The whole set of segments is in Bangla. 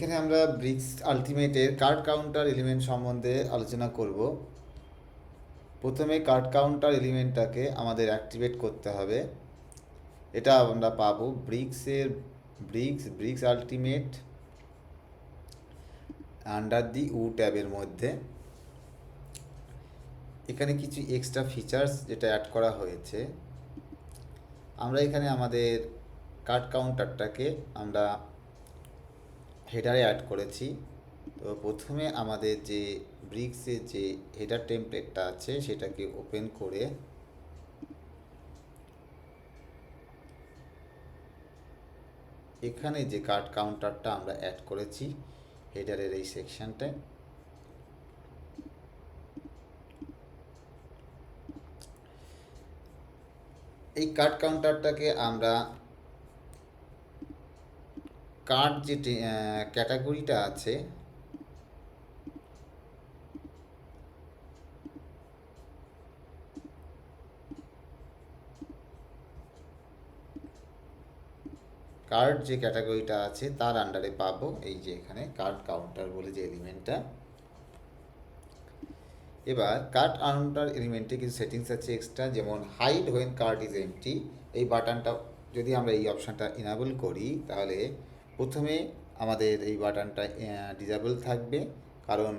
এখানে আমরা ব্রিক্স আলটিমেটের কার্ড কাউন্টার এলিমেন্ট সম্বন্ধে আলোচনা করব। প্রথমে কার্ড কাউন্টার এলিমেন্টটাকে আমাদের অ্যাক্টিভেট করতে হবে। এটা আমরা পাবো ব্রিক্স আলটিমেট আন্ডার দি উ ট্যাবের মধ্যে। এখানে কিছু এক্সট্রা ফিচার্স যেটা অ্যাড করা হয়েছে, আমরা এখানে আমাদের কার্ড কাউন্টারটাকে আমরা হেডারে অ্যাড করেছি। তো প্রথমে আমাদের যে ব্রিক্সের যে হেডার টেমপ্লেটটা আছে সেটাকে ওপেন করে এখানে যে কার্ড কাউন্টারটা আমরা অ্যাড করেছি হেডারের এই সেকশনটায়, এই কার্ড কাউন্টারটাকে আমরা কার্ড যে ক্যাটাগরিটা আছে কার্ড যে ক্যাটাগরিটা আছে তার আন্ডারে পাবো। এই যে এখানে কার্ড কাউন্টার বলে যে এলিমেন্টটা, এবার কার্ড কাউন্টার এলিমেন্টে কিছু সেটিংস আছে এক্সট্রা, যেমন hide when card is empty. এই বাটনটা যদি আমরা এই অপশানটা ইনাবল করি তাহলে প্রথমে আমাদের এই বাটনটা ডিসেবল থাকবে, কারণ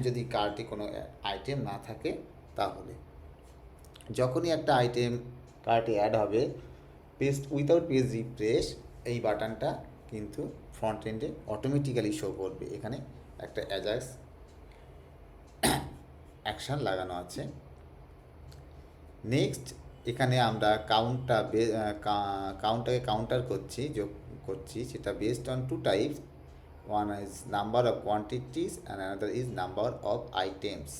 যদি কার্ডে কোনো আইটেম না থাকে তাহলে যখনই একটা আইটেম কার্টে অ্যাড হবে উইথাউট পেজ রিফ্রেশ এই বাটনটা কিন্তু ফ্রন্ট এন্ডে অটোমেটিক্যালি শো করবে। এখানে একটা অ্যাজাক্স অ্যাকশান লাগানো আছে। নেক্সট এখানে আমরা কাউন্টটাকে কাউন্টার যোগ করছি, সেটা based on two types. One is number of quantities and another is number of items.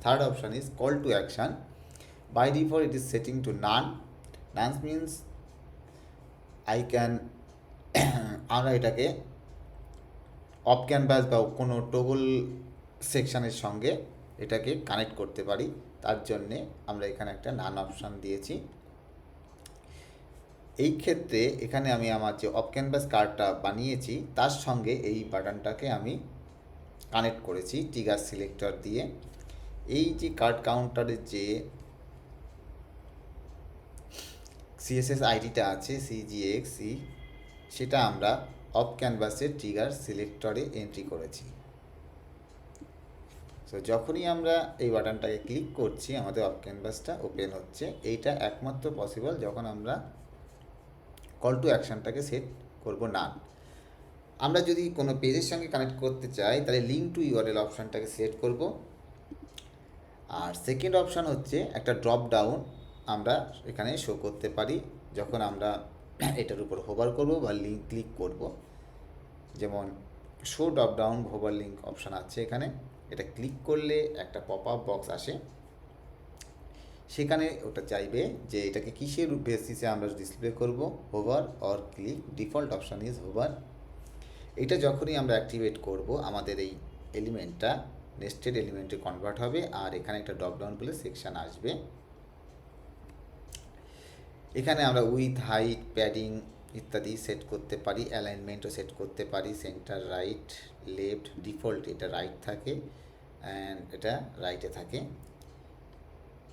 Third option is call to action. By default it is setting to none. None means I can আমরা এটাকে অফ ক্যানভাস বা কোনো টগল সেকশানের সঙ্গে এটাকে কানেক্ট করতে পারি, তার জন্যে আমরা এখানে একটা নান অপশান দিয়েছি। এই ক্ষেত্রে এখানে আমি আমার যে অফ ক্যানভাস কার্ডটা বানিয়েছি তার সঙ্গে এই বাটনটাকে আমি কানেক্ট করেছি ট্রিগার সিলেক্টর দিয়ে। এই যে কার্ড কাউন্টারের যে সিএসএস আইডিটা আছে CGXC, সেটা আমরা অফ ক্যানভাসের ট্রিগার সিলেক্টরে এন্ট্রি করেছি। সো যখনই আমরা এই বাটনটাকে ক্লিক করছি আমাদের অফ ক্যানভাসটা ওপেন হচ্ছে। এইটা একমাত্র পসিবল যখন আমরা কল টু অ্যাকশানটাকে সেট করব না। আমরা যদি কোনো পেজের সঙ্গে কানেক্ট করতে চাই তাহলে লিঙ্ক টু ইউআরএল অপশানটাকে সিলেক্ট করব। আর সেকেন্ড অপশান হচ্ছে একটা ড্রপ ডাউন আমরা এখানে শো করতে পারি যখন আমরা এটার উপর হোভার করব বা লিঙ্ক ক্লিক করব। যেমন show drop down hover link option আছে এখানে, এটা ক্লিক করলে একটা পপ আপ বক্স আসে, সেখানে ওটা চাইবে যে এটাকে কিসের বেসিসে আমরা ডিসপ্লে করব, hover or click. Default option is hover. এটা যখনই আমরা অ্যাক্টিভেট করব আমাদের এই এলিমেন্টটা নেস্টেড এলিমেন্টে কনভার্ট হবে আর এখানে একটা ড্রপডাউন বলে সেকশান আসবে। এখানে আমরা উইথ হাইট প্যাডিং ইত্যাদি সেট করতে পারি, অ্যালাইনমেন্টও সেট করতে পারি, সেন্টার রাইট লেফট। ডিফল্ট এটা রাইট থাকে অ্যান্ড এটা রাইটে থাকে।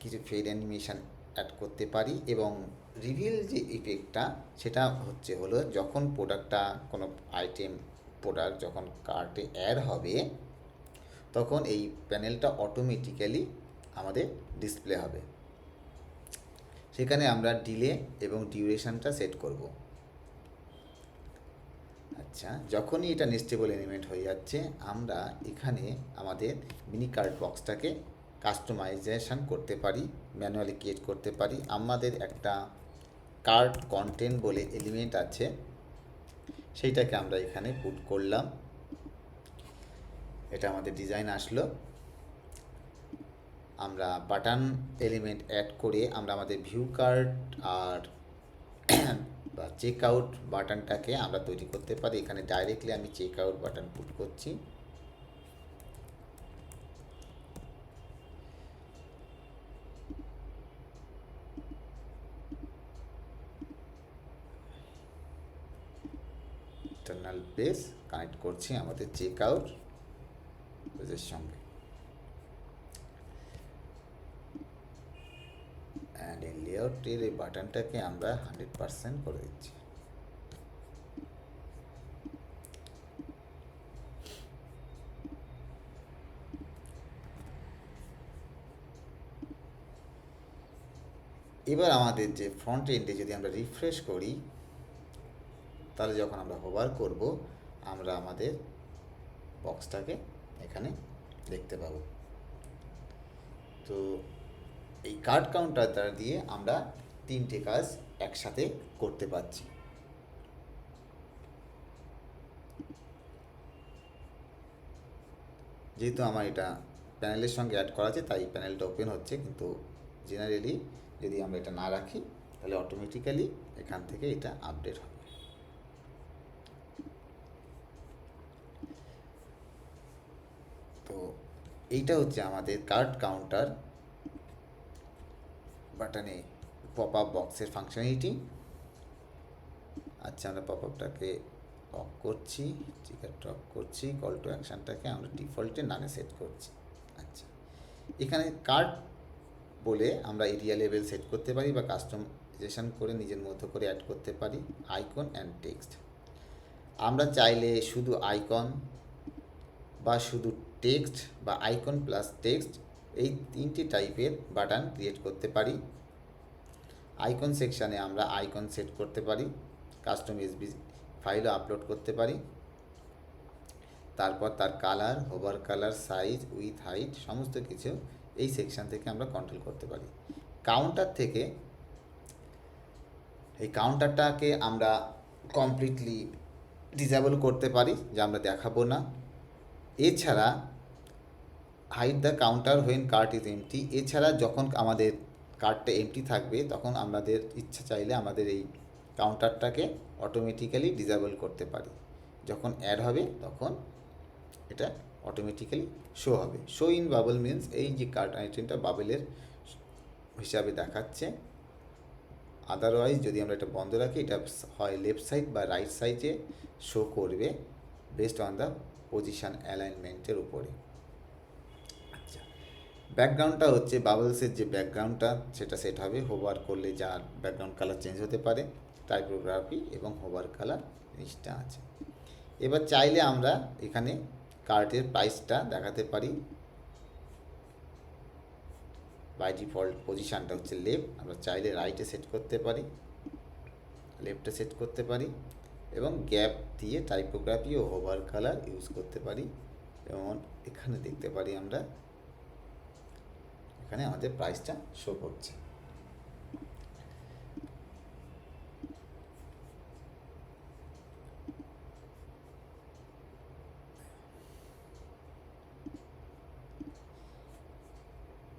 কিছু ফেড অ্যানিমেশান অ্যাড করতে পারি এবং রিভিল যে ইফেক্টটা সেটা হলো যখন কোনো প্রোডাক্ট যখন কার্টে অ্যাড হবে তখন এই প্যানেলটা অটোমেটিক্যালি আমাদের ডিসপ্লে হবে। সেখানে আমরা ডিলে এবং ডিউরেশনটা সেট করব। আচ্ছা, যখনই এটা নেস্টেবল এলিমেন্ট হয়ে যাচ্ছে আমরা এখানে আমাদের মিনি কার্ড বক্সটাকে কাস্টমাইজেশন করতে পারি, ম্যানুয়ালি ক্রিয়েট করতে পারি। আমাদের একটা কার্ড কন্টেন্ট বলে এলিমেন্ট আছে, সেইটাকে আমরা এখানে পুট করলাম। এটা আমাদের ডিজাইন আসলো। আমরা বাটন এলিমেন্ট অ্যাড করে আমরা আমাদের ভিউ কার্ড আর বা চেক আউট বাটনটাকে আমরা তৈরি করতে পারি। এখানে ডাইরেক্টলি আমি চেক আউট বাটন পুট করছি। এক্সটার্নাল পেজ কানেক্ট করছি আমাদের চেকআউট পেজের সঙ্গে। অ্যান্ড এই লেআউটের এই বাটনটাকে আমরা 100% করে দিচ্ছি। এবার আমাদের যে ফ্রন্ট এন্ডে যদি আমরা রিফ্রেশ করি, তাহলে যখন আমরা হোভার করব আমরা আমাদের বক্সটাকে এখানে দেখতে পাবো। তো এই কার্ড কাউন্টার দ্বারা দিয়ে আমরা 3টে কাজ একসাথে করতে পারছি। যেহেতু আমার এটা প্যানেলের সঙ্গে অ্যাড করা আছে তাই প্যানেলটা ওপেন হচ্ছে, কিন্তু জেনারেলি যদি আমরা এটা না রাখি তাহলে অটোমেটিক্যালি এখান থেকে এটা আপডেট হবে। তো এইটা হচ্ছে আমাদের কার্ড কাউন্টার বাটনে পপ আপ বক্সের ফাংশনালিটি। আচ্ছা, আমরা পপ আপটাকে অফ করছি, চিকারটা অফ করছি, কল টু অ্যাকশানটাকে আমরা ডিফল্টে নানে সেট করছি। আচ্ছা, এখানে কার্ড বলে আমরা এরিয়া লেভেল সেট করতে পারি বা কাস্টমাইজেশন করে নিজের মতো করে অ্যাড করতে পারি। আইকন অ্যান্ড টেক্সট, আমরা চাইলে শুধু আইকন বা শুধু টেক্সট বা আইকন প্লাস টেক্সট এই 3টে টাইপের বাটন ক্রিয়েট করতে পারি। আইকন সেকশানে আমরা আইকন সেট করতে পারি, কাস্টম এসবি ফাইলও আপলোড করতে পারি। তারপর তার colour, hover colour, size, width, height সমস্ত কিছু এই সেকশান থেকে আমরা কন্ট্রোল করতে পারি। কাউন্টার থেকে এই কাউন্টারটাকে আমরা কমপ্লিটলি ডিসেবল করতে পারি, যা আমরা দেখাবো না। এছাড়া hide the counter when cart is empty, এছাড়া যখন আমাদের কার্টটা এমটি থাকবে তখন আমাদের ইচ্ছা চাইলে আমাদের এই কাউন্টারটাকে অটোমেটিক্যালি ডিসেবল করতে পারি। যখন অ্যাড হবে তখন এটা অটোমেটিক্যালি শো হবে। শো ইন বাবল মিনস এই যে কার্ট আইটেমটা বাবলের হিসাবে দেখাচ্ছে। আদারওয়াইজ যদি আমরা এটা বন্ধ রাখি এটা হয় লেফট সাইড বা রাইট সাইডে শো করবে বেসড অন দ্য পজিশন অ্যালাইনমেন্টের উপরে। আচ্ছা, ব্যাকগ্রাউন্ডটা হচ্ছে বাবলসের যে ব্যাকগ্রাউন্ডটা সেটা সেট হবে। হোভার করলে যার ব্যাকগ্রাউন্ড কালার চেঞ্জ হতে পারে, টাইপোগ্রাফি এবং হোভার কালার জিনিসটা আছে। এবার চাইলে আমরা এখানে কার্টের প্রাইসটা দেখাতে পারি। বাই ডিফল্ট পজিশানটা হচ্ছে লেফট, আমরা চাইলে রাইটে সেট করতে পারি, লেফটে সেট করতে পারি এবং গ্যাপ দিয়ে টাইপোগ্রাফি ও হোভার কালার ইউজ করতে পারি। যেমন এখানে দেখতে পারি আমরা এখানে আমাদের প্রাইসটা শো করছে।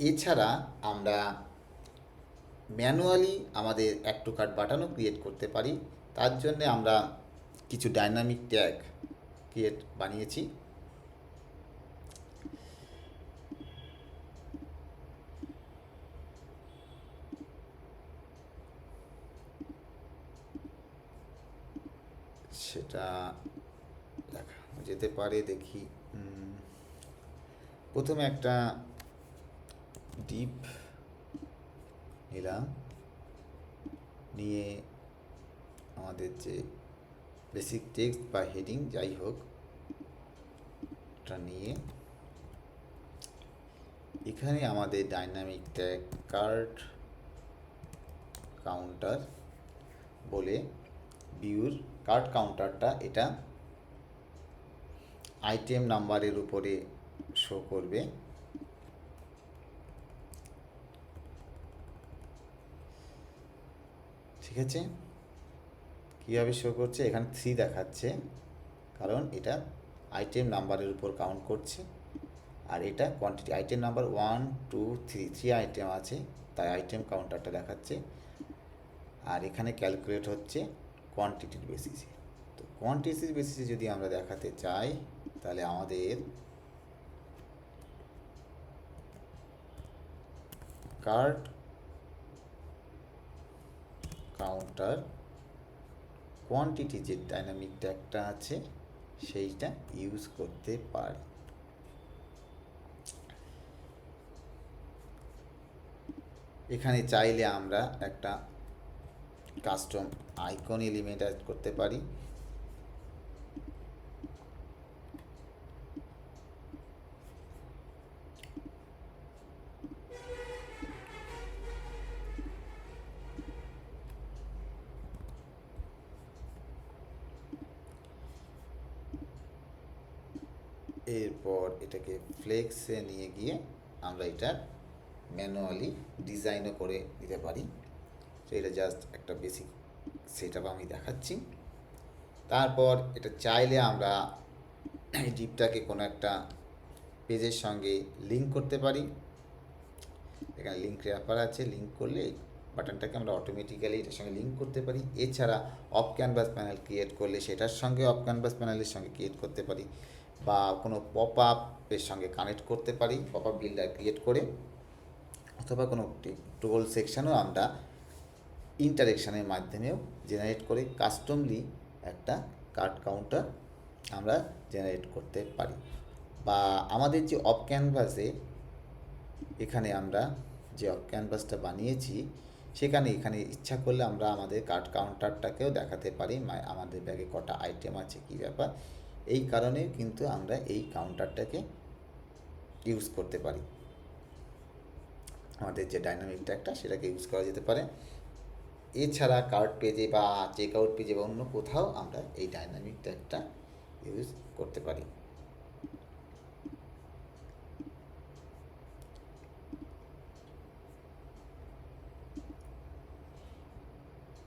এছাড়া আমরা ম্যানুয়ালি আমাদের অ্যাড টু কার্ট বাটনও ক্রিয়েট করতে পারি। তার জন্যে আমরা কিছু ডাইনামিক ট্যাগ বানিয়েছি। সেটা দেখা যেতে পারে, দেখি। প্রথমে একটা ডিপ নিলাম, নিয়ে আমাদের যে বেসিক টেক্সট বা হেডিং যাই হোক এটা নিয়ে এখানে আমাদের ডাইনামিক ট্যাগ কার্ট কাউন্টার বলে ভিউর কার্ট কাউন্টারটা এটা আইটেম নাম্বারের উপরে শো করবে। ঠিক আছে, কীভাবে শো করছে? এখানে 3 দেখাচ্ছে, কারণ এটা আইটেম নাম্বারের উপর কাউন্ট করছে। আর এটা কোয়ান্টিটি, আইটেম নাম্বার 1 2 3 3 আইটেম আছে তাই আইটেম কাউন্টারটা দেখাচ্ছে। আর এখানে ক্যালকুলেট হচ্ছে কোয়ান্টিটির বেসিসে। তো কোয়ান্টিটির বেসিসে যদি আমরা দেখাতে চাই তাহলে আমাদের কার্ট কাউন্টার কোয়ান্টিটি যে ডাইনামিক ট্যাগটা আছে সেইটা ইউজ করতে পারি। এখানে চাইলে আমরা একটা কাস্টম আইকন এলিমেন্ট অ্যাড করতে পারি। এরপর এটাকে ফ্লেক্সে নিয়ে গিয়ে আমরা এটা ম্যানুয়ালি ডিজাইনও করে দিতে পারি। তো এটা জাস্ট একটা বেসিক সেট আপ আমি দেখাচ্ছি। তারপর এটা চাইলে আমরা এই ডিপটাকে কোনো একটা পেজের সঙ্গে লিঙ্ক করতে পারি। এখানে লিঙ্ক র্যাপার আছে, লিঙ্ক করলে এই বাটনটাকে আমরা অটোমেটিক্যালি এটার সঙ্গে লিঙ্ক করতে পারি। এছাড়া অফ ক্যানভাস প্যানেল ক্রিয়েট করলে সেটার সঙ্গে অফ ক্যানভাস প্যানেলের সঙ্গে ক্রিয়েট করতে পারি, বা কোনো পপ আপের সঙ্গে কানেক্ট করতে পারি পপ আপ বিল্ডার ক্রিয়েট করে, অথবা কোনো টোল সেকশানও আমরা ইন্টারেকশানের মাধ্যমেও জেনারেট করে কাস্টমলি একটা কার্ড কাউন্টার আমরা জেনারেট করতে পারি। বা আমাদের যে অফ ক্যানভাসে এখানে আমরা যে অফ ক্যানভাসটা বানিয়েছি সেখানে এখানে ইচ্ছা করলে আমরা আমাদের কার্ড কাউন্টারটাকেও দেখাতে পারি, আমাদের ব্যাগে কটা আইটেম আছে কী ব্যাপার। এই কারণে কিন্তু আমরা এই কাউন্টারটাকে ইউজ করতে পারি। আমাদের যে ডাইনামিক ট্যাগটা সেটাকে ইউজ করা যেতে পারে। এছাড়া কার্ড পেজে বা চেক আউট পেজে বা অন্য কোথাও আমরা এই ডাইনামিক ট্যাগটা ইউজ করতে পারি।